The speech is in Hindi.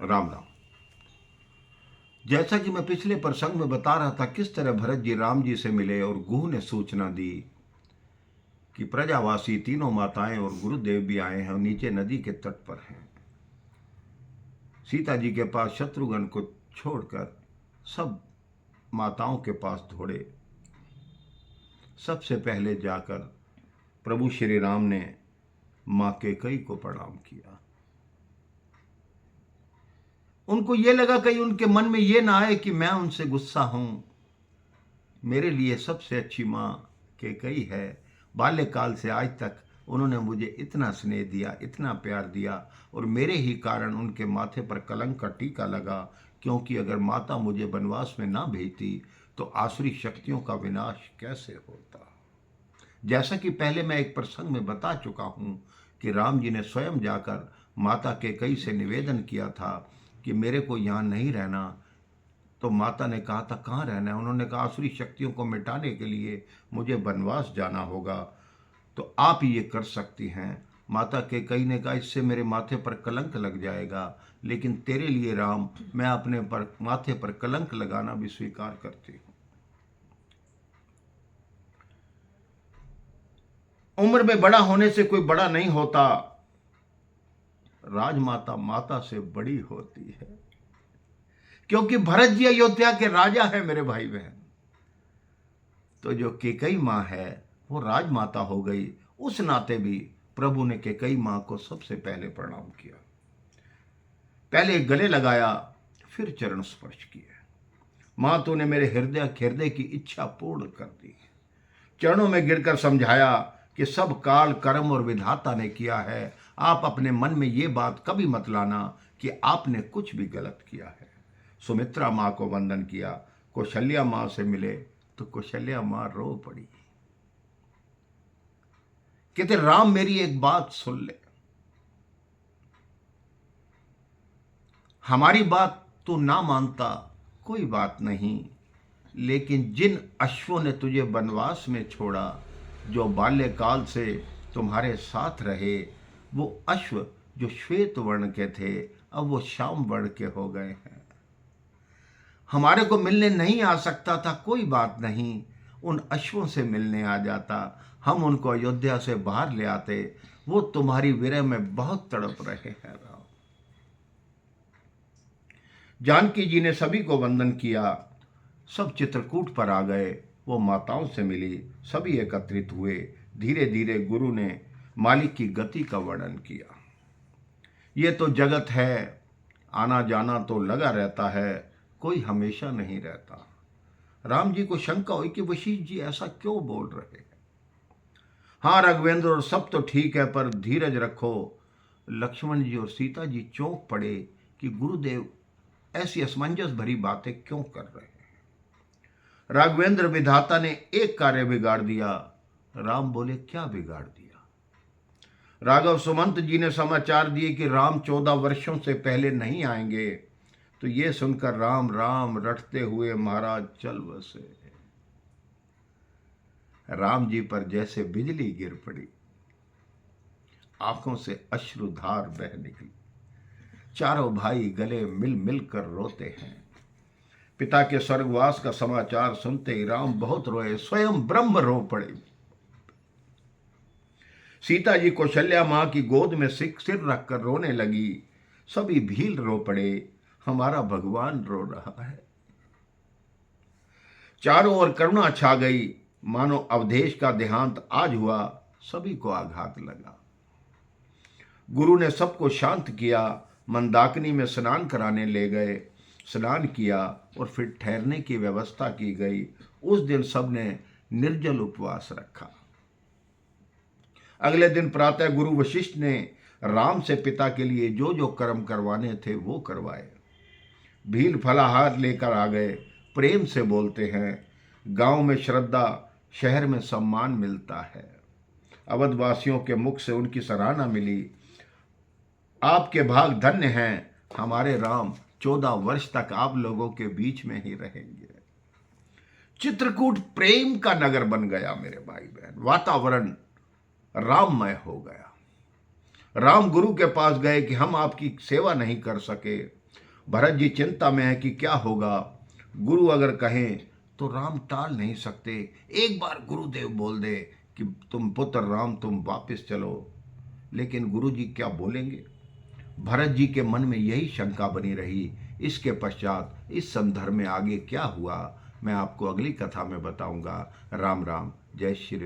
राम राम। जैसा कि मैं पिछले प्रसंग में बता रहा था किस तरह भरत जी राम जी से मिले और गुह ने सूचना दी कि प्रजावासी तीनों माताएं और गुरुदेव भी आए हैं और नीचे नदी के तट पर हैं। सीता जी के पास शत्रुघ्न को छोड़कर सब माताओं के पास दौड़े। सबसे पहले जाकर प्रभु श्री राम ने मां कैकेयी को प्रणाम किया। उनको ये लगा कहीं उनके मन में ये ना आए कि मैं उनसे गुस्सा हूं। मेरे लिए सबसे अच्छी मां कैकेयी है। बाल्यकाल से आज तक उन्होंने मुझे इतना स्नेह दिया, इतना प्यार दिया, और मेरे ही कारण उनके माथे पर कलंक का टीका लगा। क्योंकि अगर माता मुझे वनवास में ना भेजती तो आसुरी शक्तियों का विनाश कैसे होता। जैसा कि पहले मैं एक प्रसंग में बता चुका हूं कि राम जी ने स्वयं जाकर माता कैकेयी से निवेदन किया था कि मेरे को यहाँ नहीं रहना। तो माता ने कहा था कहाँ रहना है। उन्होंने कहा आसुरी शक्तियों को मिटाने के लिए मुझे वनवास जाना होगा, तो आप ये कर सकती हैं। माता कैकेयी ने कहा इससे मेरे माथे पर कलंक लग जाएगा, लेकिन तेरे लिए राम मैं अपने पर माथे पर कलंक लगाना भी स्वीकार करती हूँ। उम्र में बड़ा होने से कोई बड़ा नहीं होता, राजमाता माता से बड़ी होती है। क्योंकि भरत जी अयोध्या के राजा है मेरे भाई बहन। तो जो कैकेयी मां है वो राजमाता हो गई। उस नाते भी प्रभु ने कैकेयी मां को सबसे पहले प्रणाम किया। पहले गले लगाया, फिर चरण स्पर्श किए। मां तूने मेरे हृदय की इच्छा पूर्ण कर दी। चरणों में गिरकर समझाया कि सब काल कर्म और विधाता ने किया है। आप अपने मन में ये बात कभी मत लाना कि आपने कुछ भी गलत किया है। सुमित्रा मां को वंदन किया। कौशल्या मां से मिले तो कौशल्या मां रो पड़ी। कहते राम मेरी एक बात सुन ले, हमारी बात तू ना मानता कोई बात नहीं, लेकिन जिन अश्वों ने तुझे वनवास में छोड़ा, जो बाल्यकाल से तुम्हारे साथ रहे, वो अश्व जो श्वेत वर्ण के थे अब वो श्याम वर्ण के हो गए हैं। हमारे को मिलने नहीं आ सकता था, कोई बात नहीं, उन अश्वों से मिलने आ जाता। हम उनको अयोध्या से बाहर ले आते। वो तुम्हारी विरह में बहुत तड़प रहे हैं राम। जानकी जी ने सभी को वंदन किया। सब चित्रकूट पर आ गए। वो माताओं से मिली, सभी एकत्रित हुए। धीरे धीरे गुरु ने मालिक की गति का वर्णन किया। ये तो जगत है, आना जाना तो लगा रहता है, कोई हमेशा नहीं रहता। राम जी को शंका हुई कि वशिष्ठ जी ऐसा क्यों बोल रहे हैं। हाँ रघुवेंद्र, और सब तो ठीक है, पर धीरज रखो। लक्ष्मण जी और सीता जी चौंक पड़े कि गुरुदेव ऐसी असमंजस भरी बातें क्यों कर रहे हैं। राघवेंद्र, विधाता ने एक कार्य बिगाड़ दिया। राम बोले क्या बिगाड़ दिया। राघव सुमंत जी ने समाचार दिए कि राम 14 वर्षों से पहले नहीं आएंगे। तो ये सुनकर राम राम रटते हुए महाराज चल बसे। राम जी पर जैसे बिजली गिर पड़ी, आंखों से अश्रुधार बह निकली। चारों भाई गले मिल मिल कर रोते हैं। पिता के स्वर्गवास का समाचार सुनते ही राम बहुत रोए, स्वयं ब्रह्म रो पड़े। सीता जी कौशल्या मां की गोद में सिर रखकर रोने लगी। सभी भील रो पड़े, हमारा भगवान रो रहा है। चारों ओर करुणा छा गई, मानो अवधेश का देहांत आज हुआ। सभी को आघात लगा। गुरु ने सबको शांत किया। मंदाकिनी में स्नान कराने ले गए। स्नान किया और फिर ठहरने की व्यवस्था की गई। उस दिन सबने निर्जल उपवास रखा। अगले दिन प्रातः गुरु वशिष्ठ ने राम से पिता के लिए जो जो कर्म करवाने थे वो करवाए। भील फलाहार लेकर आ गए। प्रेम से बोलते हैं, गांव में श्रद्धा, शहर में सम्मान मिलता है। अवधवासियों के मुख से उनकी सराहना मिली। आपके भाग धन्य हैं, हमारे राम 14 वर्ष तक आप लोगों के बीच में ही रहेंगे। चित्रकूट प्रेम का नगर बन गया मेरे भाई बहन। वातावरण राममय हो गया। राम गुरु के पास गए कि हम आपकी सेवा नहीं कर सके, भरत जी चिंता में है कि क्या होगा। गुरु अगर कहें तो राम टाल नहीं सकते। एक बार गुरुदेव बोल दे कि तुम पुत्र राम तुम वापस चलो, लेकिन गुरु जी क्या बोलेंगे। भरत जी के मन में यही शंका बनी रही। इसके पश्चात इस संदर्भ में आगे क्या हुआ मैं आपको अगली कथा में बताऊंगा। राम राम, जय श्री